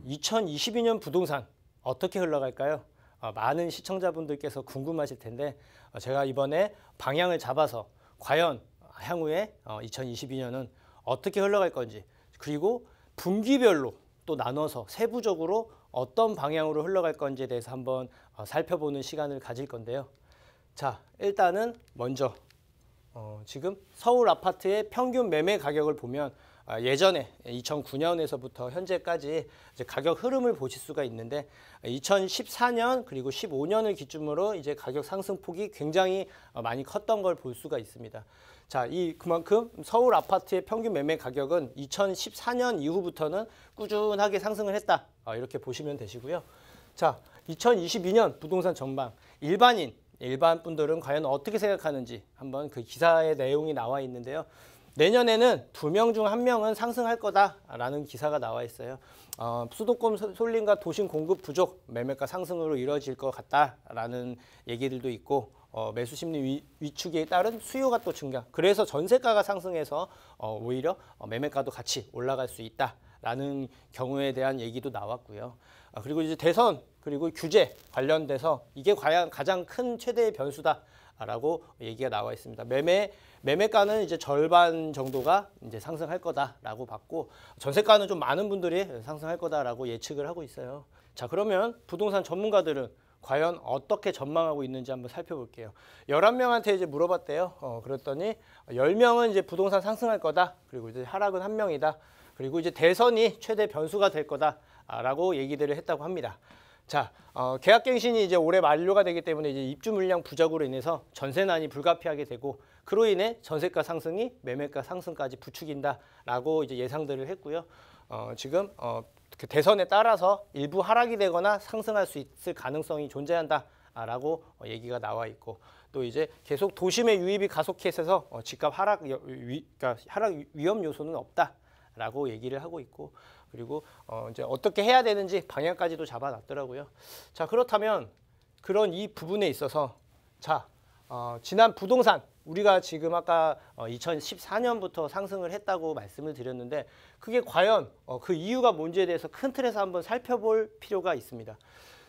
2022년 부동산 어떻게 흘러갈까요? 많은 시청자분들께서 궁금하실 텐데 제가 이번에 방향을 잡아서 과연 향후에 2022년은 어떻게 흘러갈 건지, 그리고 분기별로 또 나눠서 세부적으로 어떤 방향으로 흘러갈 건지에 대해서 한번 살펴보는 시간을 가질 건데요. 자, 일단은 먼저 지금 서울 아파트의 평균 매매 가격을 보면 예전에 2009년에서부터 현재까지 이제 가격 흐름을 보실 수가 있는데, 2014년 그리고 15년을 기준으로 이제 가격 상승폭이 굉장히 많이 컸던 걸 볼 수가 있습니다. 자, 그만큼 서울 아파트의 평균 매매 가격은 2014년 이후부터는 꾸준하게 상승을 했다, 이렇게 보시면 되시고요. 자, 2022년 부동산 전망, 일반 분들은 과연 어떻게 생각하는지 한번 그 기사의 내용이 나와 있는데요. 내년에는 2명 중 1명은 상승할 거다라는 기사가 나와 있어요. 수도권 쏠림과 도심 공급 부족, 매매가 상승으로 이루어질 것 같다라는 얘기들도 있고, 매수 심리 위축에 따른 수요가 또 증가. 그래서 전세가가 상승해서 오히려 매매가도 같이 올라갈 수 있다라는 경우에 대한 얘기도 나왔고요. 그리고 이제 대선 그리고 규제 관련돼서 이게 과연 가장 큰 최대의 변수다라고 얘기가 나와 있습니다. 매매가는 이제 절반 정도가 이제 상승할 거다라고 봤고, 전세가는 좀 많은 분들이 상승할 거다라고 예측을 하고 있어요. 자, 그러면 부동산 전문가들은 과연 어떻게 전망하고 있는지 한번 살펴볼게요. 11명한테 이제 물어봤대요. 그랬더니 10명은 이제 부동산 상승할 거다. 그리고 이제 하락은 1명이다. 그리고 이제 대선이 최대 변수가 될 거다라고 얘기들을 했다고 합니다. 자, 계약갱신이 이제 올해 만료가 되기 때문에 이제 입주 물량 부족으로 인해서 전세난이 불가피하게 되고, 그로 인해 전세가 상승이 매매가 상승까지 부추긴다라고 이제 예상들을 했고요. 지금 그 대선에 따라서 일부 하락이 되거나 상승할 수 있을 가능성이 존재한다라고 얘기가 나와 있고, 또 이제 계속 도심의 유입이 가속해서 집값 그러니까 하락 위험 요소는 없다라고 얘기를 하고 있고, 그리고 이제 어떻게 해야 되는지 방향까지도 잡아놨더라고요. 자, 그렇다면 그런 이 부분에 있어서 자, 지난 부동산 우리가 지금 아까 2014년부터 상승을 했다고 말씀을 드렸는데, 그게 과연 그 이유가 뭔지에 대해서 큰 틀에서 한번 살펴볼 필요가 있습니다.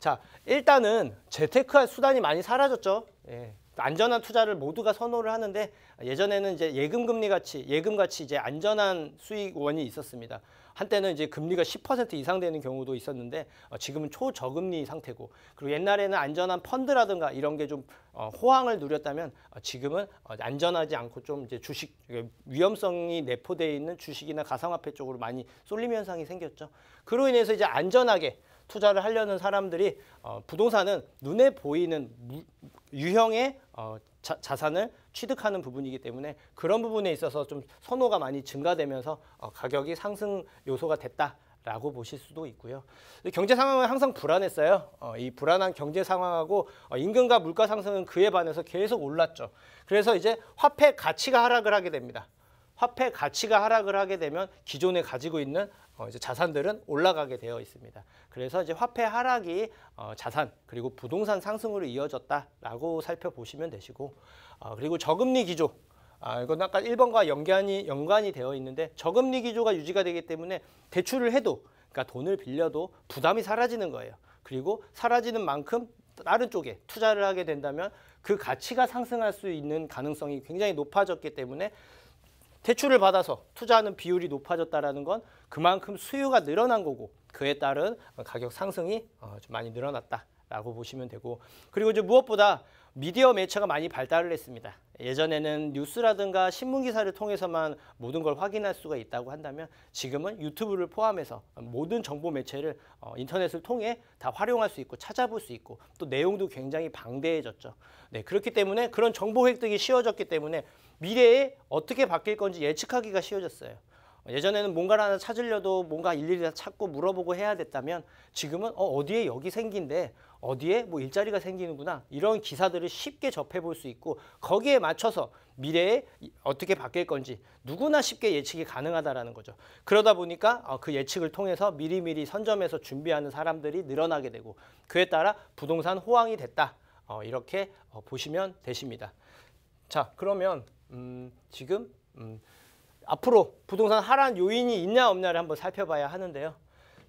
자, 일단은 재테크할 수단이 많이 사라졌죠. 예. 안전한 투자를 모두가 선호를 하는데, 예전에는 이제 예금 같이 이제 안전한 수익원이 있었습니다. 한때는 이제 금리가 10% 이상 되는 경우도 있었는데, 지금은 초저금리 상태고, 그리고 옛날에는 안전한 펀드라든가 이런 게 좀 호황을 누렸다면, 지금은 안전하지 않고 좀 이제 주식, 위험성이 내포되어 있는 주식이나 가상화폐 쪽으로 많이 쏠림 현상이 생겼죠. 그로 인해서 이제 안전하게 투자를 하려는 사람들이 부동산은 눈에 보이는 유형의 자산을 취득하는 부분이기 때문에, 그런 부분에 있어서 좀 선호가 많이 증가되면서 가격이 상승 요소가 됐다라고 보실 수도 있고요. 경제 상황은 항상 불안했어요. 이 불안한 경제 상황하고 임금과 물가 상승은 그에 반해서 계속 올랐죠. 그래서 이제 화폐 가치가 하락을 하게 됩니다. 화폐 가치가 하락을 하게 되면 기존에 가지고 있는 이제 자산들은 올라가게 되어 있습니다. 그래서 이제 화폐 하락이 자산 그리고 부동산 상승으로 이어졌다라고 살펴보시면 되시고, 그리고 저금리 기조, 이건 아까 1번과 연관이 되어 있는데, 저금리 기조가 유지가 되기 때문에 대출을 해도, 그러니까 돈을 빌려도 부담이 사라지는 거예요. 그리고 사라지는 만큼 다른 쪽에 투자를 하게 된다면 그 가치가 상승할 수 있는 가능성이 굉장히 높아졌기 때문에, 대출을 받아서 투자하는 비율이 높아졌다는 건 그만큼 수요가 늘어난 거고, 그에 따른 가격 상승이 좀 많이 늘어났다라고 보시면 되고, 그리고 이제 무엇보다 미디어 매체가 많이 발달을 했습니다. 예전에는 뉴스라든가 신문 기사를 통해서만 모든 걸 확인할 수가 있다고 한다면, 지금은 유튜브를 포함해서 모든 정보 매체를 인터넷을 통해 다 활용할 수 있고 찾아볼 수 있고, 또 내용도 굉장히 방대해졌죠. 네, 그렇기 때문에 그런 정보 획득이 쉬워졌기 때문에 미래에 어떻게 바뀔 건지 예측하기가 쉬워졌어요. 예전에는 뭔가를 하나 찾으려도 뭔가 일일이 다 찾고 물어보고 해야 됐다면, 지금은 어디에 여기 생긴데 어디에 뭐 일자리가 생기는구나, 이런 기사들을 쉽게 접해볼 수 있고, 거기에 맞춰서 미래에 어떻게 바뀔 건지 누구나 쉽게 예측이 가능하다는 거죠. 그러다 보니까 그 예측을 통해서 미리미리 선점해서 준비하는 사람들이 늘어나게 되고, 그에 따라 부동산 호황이 됐다, 이렇게 보시면 되십니다. 자, 그러면 지금 앞으로 부동산 하락 요인이 있냐 없냐를 한번 살펴봐야 하는데요.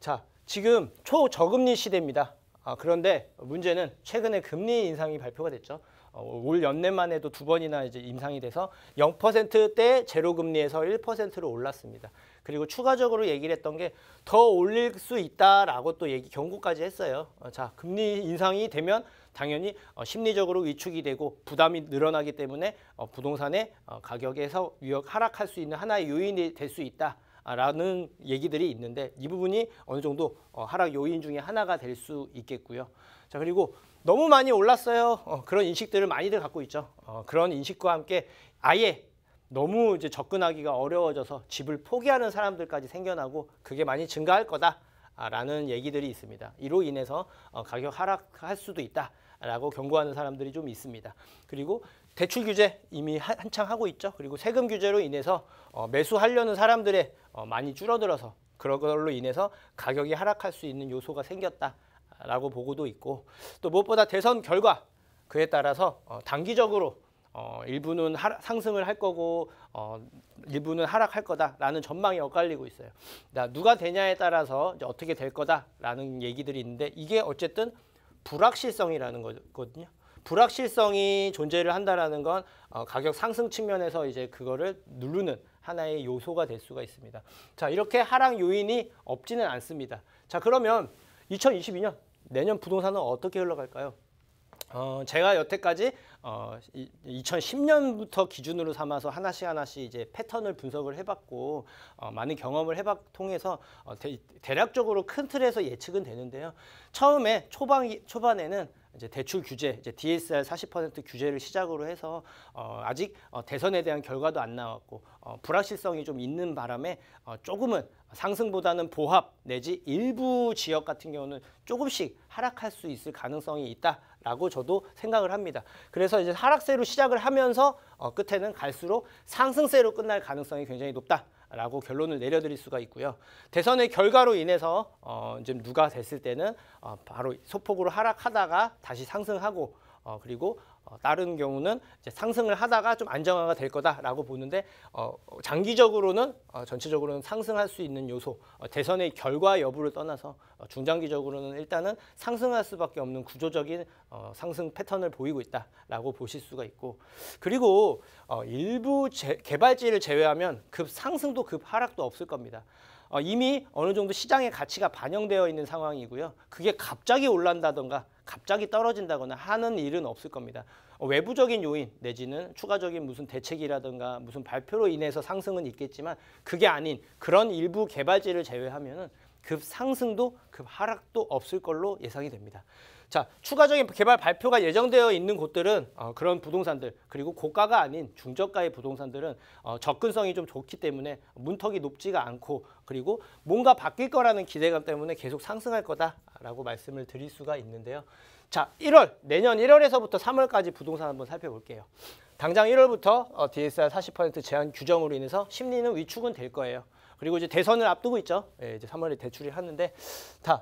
자, 지금 초저금리 시대입니다. 그런데 문제는 최근에 금리 인상이 발표가 됐죠. 올 연내만 해도 2번이나 이제 인상이 돼서 0%대 제로금리에서 1%로 올랐습니다. 그리고 추가적으로 얘기를 했던 게 더 올릴 수 있다라고 또 경고까지 했어요. 자, 금리 인상이 되면 당연히 심리적으로 위축이 되고 부담이 늘어나기 때문에 부동산의 가격에서 하락할 수 있는 하나의 요인이 될 수 있다. 라는 얘기들이 있는데 이 부분이 어느 정도 하락 요인 중에 하나가 될 수 있겠고요. 자, 그리고 너무 많이 올랐어요. 그런 인식들을 많이들 갖고 있죠. 그런 인식과 함께 아예 너무 이제 접근하기가 어려워져서 집을 포기하는 사람들까지 생겨나고 그게 많이 증가할 거다라는 얘기들이 있습니다. 이로 인해서 가격 하락할 수도 있다라고 경고하는 사람들이 좀 있습니다. 그리고 대출 규제 이미 한창 하고 있죠. 그리고 세금 규제로 인해서 매수하려는 사람들의 많이 줄어들어서 그런 걸로 인해서 가격이 하락할 수 있는 요소가 생겼다라고 보고도 있고 또 무엇보다 대선 결과 그에 따라서 단기적으로 일부는 상승을 할 거고 일부는 하락할 거다라는 전망이 엇갈리고 있어요. 누가 되냐에 따라서 이제 어떻게 될 거다라는 얘기들이 있는데 이게 어쨌든 불확실성이라는 거거든요. 불확실성이 존재를 한다라는 건 가격 상승 측면에서 이제 그거를 누르는 하나의 요소가 될 수가 있습니다. 자, 이렇게 하락 요인이 없지는 않습니다. 자, 그러면 2022년 내년 부동산은 어떻게 흘러갈까요? 제가 여태까지 2010년부터 기준으로 삼아서 하나씩 이제 패턴을 분석을 해봤고 많은 경험을 통해서 대략적으로 큰 틀에서 예측은 되는데요. 처음에 초반에는 이제 대출 규제, 이제 DSR 40% 규제를 시작으로 해서 아직 대선에 대한 결과도 안 나왔고 불확실성이 좀 있는 바람에 조금은 상승보다는 보합 내지 일부 지역 같은 경우는 조금씩 하락할 수 있을 가능성이 있다라고 저도 생각을 합니다. 그래서 이제 하락세로 시작을 하면서 끝에는 갈수록 상승세로 끝날 가능성이 굉장히 높다라고 결론을 내려드릴 수가 있고요. 대선의 결과로 인해서 이제 누가 됐을 때는 바로 소폭으로 하락하다가 다시 상승하고 그리고 다른 경우는 이제 상승을 하다가 좀 안정화가 될 거다라고 보는데 장기적으로는 전체적으로는 상승할 수 있는 요소 대선의 결과 여부를 떠나서 중장기적으로는 일단은 상승할 수밖에 없는 구조적인 상승 패턴을 보이고 있다라고 보실 수가 있고 그리고 일부 개발지를 제외하면 급 상승도 급 하락도 없을 겁니다. 이미 어느 정도 시장의 가치가 반영되어 있는 상황이고요. 그게 갑자기 올란다던가 갑자기 떨어진다거나 하는 일은 없을 겁니다. 외부적인 요인 내지는 추가적인 무슨 대책이라든가 무슨 발표로 인해서 상승은 있겠지만 그게 아닌 그런 일부 개발지를 제외하면은 급 상승도 급 하락도 없을 걸로 예상이 됩니다. 자, 추가적인 개발 발표가 예정되어 있는 곳들은 그런 부동산들 그리고 고가가 아닌 중저가의 부동산들은 접근성이 좀 좋기 때문에 문턱이 높지가 않고 그리고 뭔가 바뀔 거라는 기대감 때문에 계속 상승할 거다라고 말씀을 드릴 수가 있는데요. 자, 내년 1월에서부터 3월까지 부동산 한번 살펴볼게요. 당장 1월부터 DSR 40% 제한 규정으로 인해서 심리는 위축은 될 거예요. 그리고 이제 대선을 앞두고 있죠. 예, 이제 3월에 대출이 하는데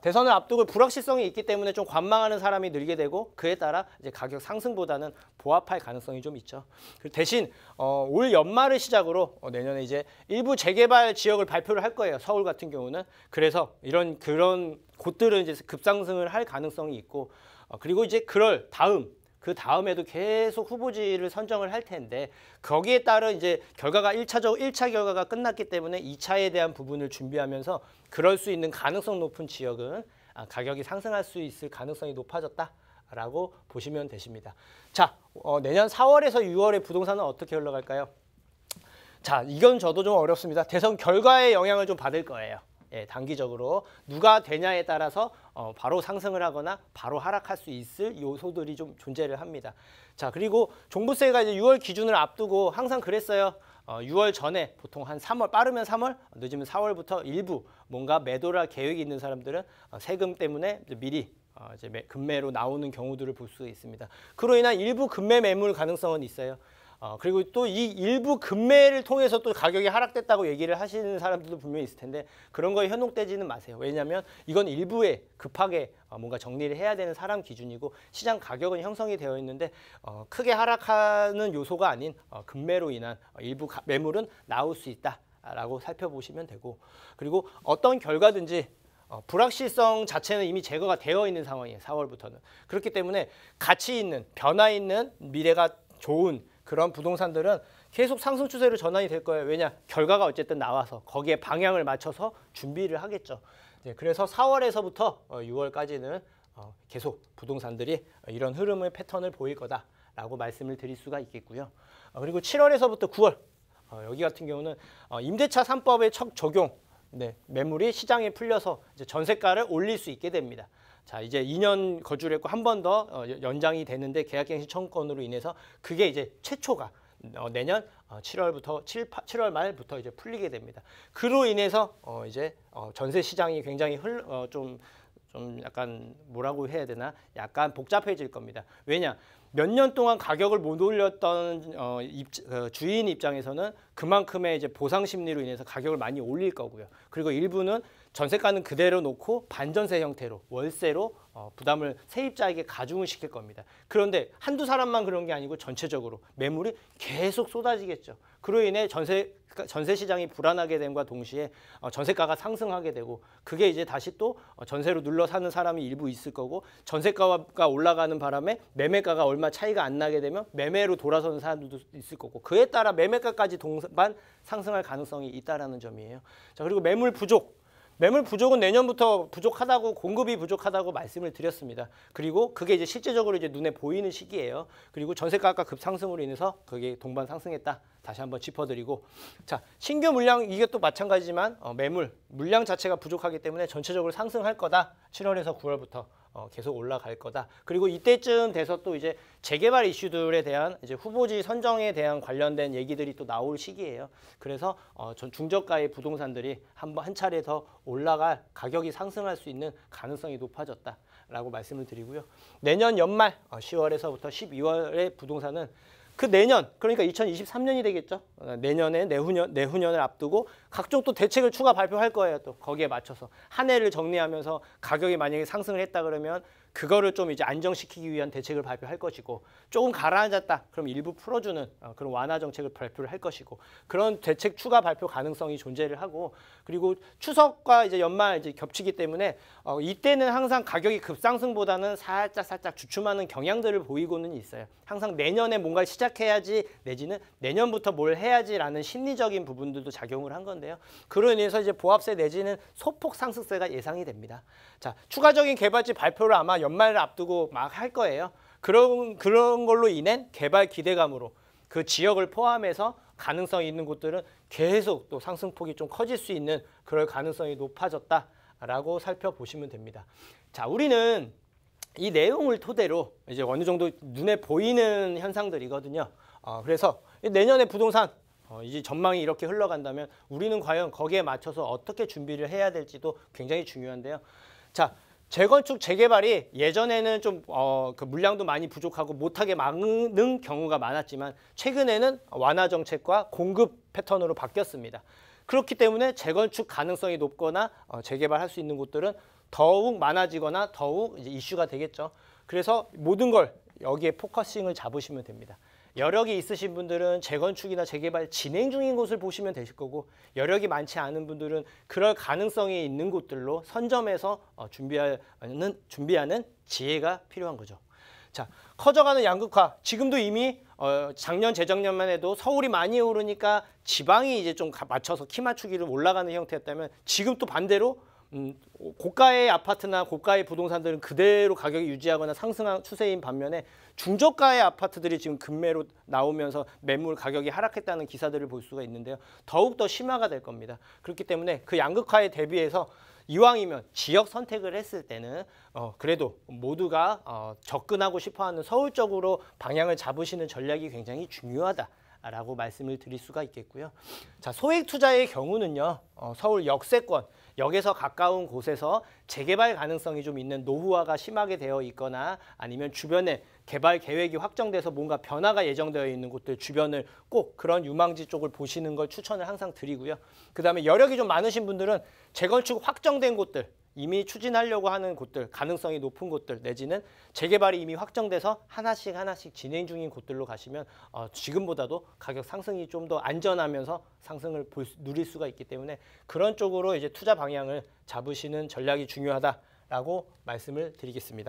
대선을 앞두고 불확실성이 있기 때문에 좀 관망하는 사람이 늘게 되고 그에 따라 이제 가격 상승보다는 보합할 가능성이 좀 있죠. 대신 올 연말을 시작으로 내년에 이제 일부 재개발 지역을 발표를 할 거예요. 서울 같은 경우는. 그래서 그런 곳들은 이제 급상승을 할 가능성이 있고 그리고 이제 그 다음에도 계속 후보지를 선정을 할 텐데 거기에 따른 이제 결과가 1차 결과가 끝났기 때문에 2차에 대한 부분을 준비하면서 그럴 수 있는 가능성 높은 지역은 가격이 상승할 수 있을 가능성이 높아졌다라고 보시면 되십니다. 자, 내년 4월에서 6월에 부동산은 어떻게 흘러갈까요? 자, 이건 저도 좀 어렵습니다. 대선 결과에 영향을 좀 받을 거예요. 예, 단기적으로 누가 되냐에 따라서 바로 상승을 하거나 바로 하락할 수 있을 요소들이 좀 존재를 합니다. 자, 그리고 종부세가 이제 6월 기준을 앞두고 항상 그랬어요. 6월 전에 보통 한 3월, 빠르면 3월, 늦으면 4월부터 일부 뭔가 매도를 할 계획이 있는 사람들은 세금 때문에 미리 이제 급매로 나오는 경우들을 볼 수 있습니다. 그로 인한 일부 급매 매물 가능성은 있어요. 그리고 또 이 일부 급매를 통해서 또 가격이 하락됐다고 얘기를 하시는 사람들도 분명히 있을 텐데 그런 거에 현혹되지는 마세요. 왜냐하면 이건 일부에 급하게 뭔가 정리를 해야 되는 사람 기준이고 시장 가격은 형성이 되어 있는데 크게 하락하는 요소가 아닌 급매로 인한 일부 매물은 나올 수 있다라고 살펴보시면 되고 그리고 어떤 결과든지 불확실성 자체는 이미 제거가 되어 있는 상황이에요. 4월부터는. 그렇기 때문에 가치 있는, 변화 있는, 미래가 좋은 그런 부동산들은 계속 상승 추세로 전환이 될 거예요. 왜냐? 결과가 어쨌든 나와서 거기에 방향을 맞춰서 준비를 하겠죠. 네, 그래서 4월에서부터 6월까지는 계속 부동산들이 이런 흐름의 패턴을 보일 거다라고 말씀을 드릴 수가 있겠고요. 그리고 7월에서부터 9월 여기 같은 경우는 임대차 3법의 첫 적용, 네, 매물이 시장에 풀려서 이제 전세가를 올릴 수 있게 됩니다. 자, 이제 2년 거주를 했고 한 번 더 연장이 되는데 계약갱신 청구권으로 인해서 그게 이제 최초가 내년 7월 말부터 이제 풀리게 됩니다. 그로 인해서 이제 전세 시장이 굉장히 좀 약간 뭐라고 해야 되나? 약간 복잡해질 겁니다. 왜냐? 몇 년 동안 가격을 못 올렸던 주인 입장에서는 그만큼의 이제 보상 심리로 인해서 가격을 많이 올릴 거고요. 그리고 일부는 전세가는 그대로 놓고 반전세 형태로 월세로 부담을 세입자에게 가중을 시킬 겁니다. 그런데 한두 사람만 그런 게 아니고 전체적으로 매물이 계속 쏟아지겠죠. 그로 인해 전세 시장이 불안하게 됨과 동시에 전세가가 상승하게 되고 그게 이제 다시 또 전세로 눌러 사는 사람이 일부 있을 거고 전세가가 올라가는 바람에 매매가가 얼마 차이가 안 나게 되면 매매로 돌아서는 사람들도 있을 거고 그에 따라 매매가까지 동반 상승할 가능성이 있다라는 점이에요. 자, 그리고 매물 부족은 내년부터 부족하다고 공급이 부족하다고 말씀을 드렸습니다. 그리고 그게 이제 실제적으로 이제 눈에 보이는 시기예요. 그리고 전세가가 급상승으로 인해서 그게 동반 상승했다. 다시 한번 짚어드리고 자 신규 물량 이게 또 마찬가지지만 물량 자체가 부족하기 때문에 전체적으로 상승할 거다. 7월에서 9월부터 계속 올라갈 거다. 그리고 이때쯤 돼서 또 이제 재개발 이슈들에 대한 이제 후보지 선정에 대한 관련된 얘기들이 또 나올 시기예요. 그래서 중저가의 부동산들이 한 차례 더 올라갈 가격이 상승할 수 있는 가능성이 높아졌다라고 말씀을 드리고요. 내년 연말 10월에서부터 12월의 부동산은 그 내년 그러니까 2023년이 되겠죠. 내년에 내후년을 앞두고 각종 또 대책을 추가 발표할 거예요. 또 거기에 맞춰서 한 해를 정리하면서 가격이 만약에 상승을 했다 그러면 그거를 좀 이제 안정시키기 위한 대책을 발표할 것이고 조금 가라앉았다 그럼 일부 풀어주는 그런 완화 정책을 발표를 할 것이고 그런 대책 추가 발표 가능성이 존재를 하고 그리고 추석과 이제 연말 이제 겹치기 때문에 이때는 항상 가격이 급상승보다는 살짝 주춤하는 경향들을 보이고는 있어요. 항상 내년에 뭔가를 시작해야지 내지는 내년부터 뭘 해야지라는 심리적인 부분들도 작용을 한 건데요. 그로 인해서 이제 보합세 내지는 소폭 상승세가 예상이 됩니다. 자, 추가적인 개발지 발표를 아마 연말을 앞두고 막 할 거예요. 그런 걸로 인한 개발 기대감으로 그 지역을 포함해서 가능성이 있는 곳들은 계속 또 상승폭이 좀 커질 수 있는 그럴 가능성이 높아졌다라고 살펴보시면 됩니다. 자, 우리는 이 내용을 토대로 이제 어느 정도 눈에 보이는 현상들이거든요. 그래서 내년에 부동산 이제 전망이 이렇게 흘러간다면 우리는 과연 거기에 맞춰서 어떻게 준비를 해야 될지도 굉장히 중요한데요. 자, 재건축, 재개발이 예전에는 좀 그 물량도 많이 부족하고 못하게 막는 경우가 많았지만 최근에는 완화 정책과 공급 패턴으로 바뀌었습니다. 그렇기 때문에 재건축 가능성이 높거나 재개발할 수 있는 곳들은 더욱 많아지거나 더욱 이제 이슈가 되겠죠. 그래서 모든 걸 여기에 포커싱을 잡으시면 됩니다. 여력이 있으신 분들은 재건축이나 재개발 진행 중인 곳을 보시면 되실 거고 여력이 많지 않은 분들은 그럴 가능성이 있는 곳들로 선점해서 준비하는 지혜가 필요한 거죠. 자, 커져가는 양극화. 지금도 이미 작년, 재작년만 해도 서울이 많이 오르니까 지방이 이제 좀 맞춰서 키 맞추기를 올라가는 형태였다면 지금 또 반대로 고가의 아파트나 고가의 부동산들은 그대로 가격이 유지하거나 상승한 추세인 반면에 중저가의 아파트들이 지금 급매로 나오면서 매물 가격이 하락했다는 기사들을 볼 수가 있는데요. 더욱더 심화가 될 겁니다. 그렇기 때문에 그 양극화에 대비해서 이왕이면 지역 선택을 했을 때는 그래도 모두가 접근하고 싶어하는 서울 쪽으로 방향을 잡으시는 전략이 굉장히 중요하다라고 말씀을 드릴 수가 있겠고요. 자, 소액 투자의 경우는요. 서울 역세권, 역에서 가까운 곳에서 재개발 가능성이 좀 있는 노후화가 심하게 되어 있거나 아니면 주변에 개발 계획이 확정돼서 뭔가 변화가 예정되어 있는 곳들 주변을 꼭 그런 유망지 쪽을 보시는 걸 추천을 항상 드리고요. 그 다음에 여력이 좀 많으신 분들은 재건축 확정된 곳들 이미 추진하려고 하는 곳들, 가능성이 높은 곳들 내지는 재개발이 이미 확정돼서 하나씩 진행 중인 곳들로 가시면 지금보다도 가격 상승이 좀 더 안전하면서 상승을 누릴 수가 있기 때문에 그런 쪽으로 이제 투자 방향을 잡으시는 전략이 중요하다라고 말씀을 드리겠습니다.